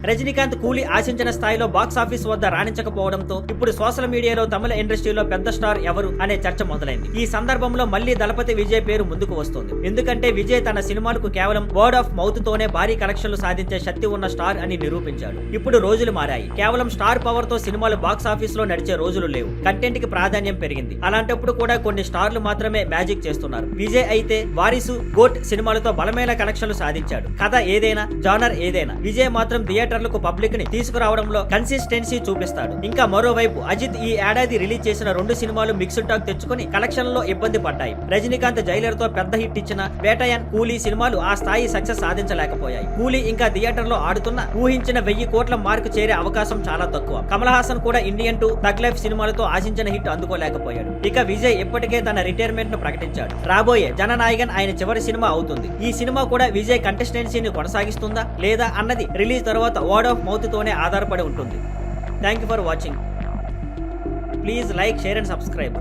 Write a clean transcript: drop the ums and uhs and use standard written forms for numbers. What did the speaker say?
రజనీకాంత్ కూలీ ఆశించిన స్థాయిలో బాక్స్ ఆఫీస్ వద్ద రాణించకపోవడంతో ఇప్పుడు సోషల్ మీడియాలో తమిళ ఇండస్ట్రీలో పెద్ద స్టార్ ఎవరు అనే చర్చ మొదలైంది. ఈ సందర్భంలో మళ్లీ దళపతి విజయ్ పేరు ముందుకు వస్తుంది. ఎందుకంటే విజయ్ తన సినిమాలకు కేవలం వర్డ్ ఆఫ్ మౌత్ తోనే భారీ కలెక్షన్లు సాధించే శక్తి ఉన్న స్టార్ అని నిరూపించాడు. ఇప్పుడు రోజులు మారాయి. కేవలం స్టార్ పవర్ తో సినిమాలు బాక్స్ ఆఫీస్ లో నడిచే రోజులు లేవు. కంటెంట్ కి ప్రాధాన్యం పెరిగింది. అలాంటప్పుడు కూడా కొన్ని స్టార్లు మాత్రమే మ్యాజిక్ చేస్తున్నారు. విజయ్ అయితే వారిసు, గోట్ సినిమాలతో బలమైన కలెక్షన్లు సాధించాడు. కథ ఏదైనా, జానర్ ఏదైనా, విజయ్ మాత్రం థియేటర్లకు పబ్లిక్ ని తీసుకురావడంలో కన్సిస్టెన్సీ చూపిస్తాడు. ఇంకా మరోవైపు అజిత్ ఈ ఏడాది రిలీజ్ చేసిన 2 సినిమాలు మిక్స్డ్ టాక్ తెచ్చుకుని కలెక్షన్లలో ఇబ్బంది పడ్డాయి. రజనీకాంత్ జైలర్ తో పెద్ద హిట్ ఇచ్చిన వేటయన్, కూలీ సినిమాలు ఆ స్థాయి సక్సెస్ సాధించలేకపోయాయి. కూలీ ఇంకా థియేటర్ లో ఆడుతున్న ఊహించిన 1000 కోట్ల మార్కు చేరే అవకాశం చాలా తక్కువ. కమల్ హాసన్ కూడా ఇండియన్ 2, థగ్ లైఫ్ సినిమాలతో ఆశించిన హిట్ అందుకోలేకపోయాడు. ఇక విజయ్ ఇప్పటికే తన రిటైర్మెంట్ ను ప్రకటించాడు. రాబోయే జననాయకన్ ఆయన చివరి సినిమా అవుతుంది. ఈ సినిమా కూడా విజయ్ కంటెస్టెన్సీని కొనసాగిస్తుందా లేదా అన్నది రిలీజ్ తర్వాత వర్డ్ ఆఫ్ మౌత్ తోనే ఆధారపడి ఉంటుంది. Thank you for watching. Please like, share and subscribe.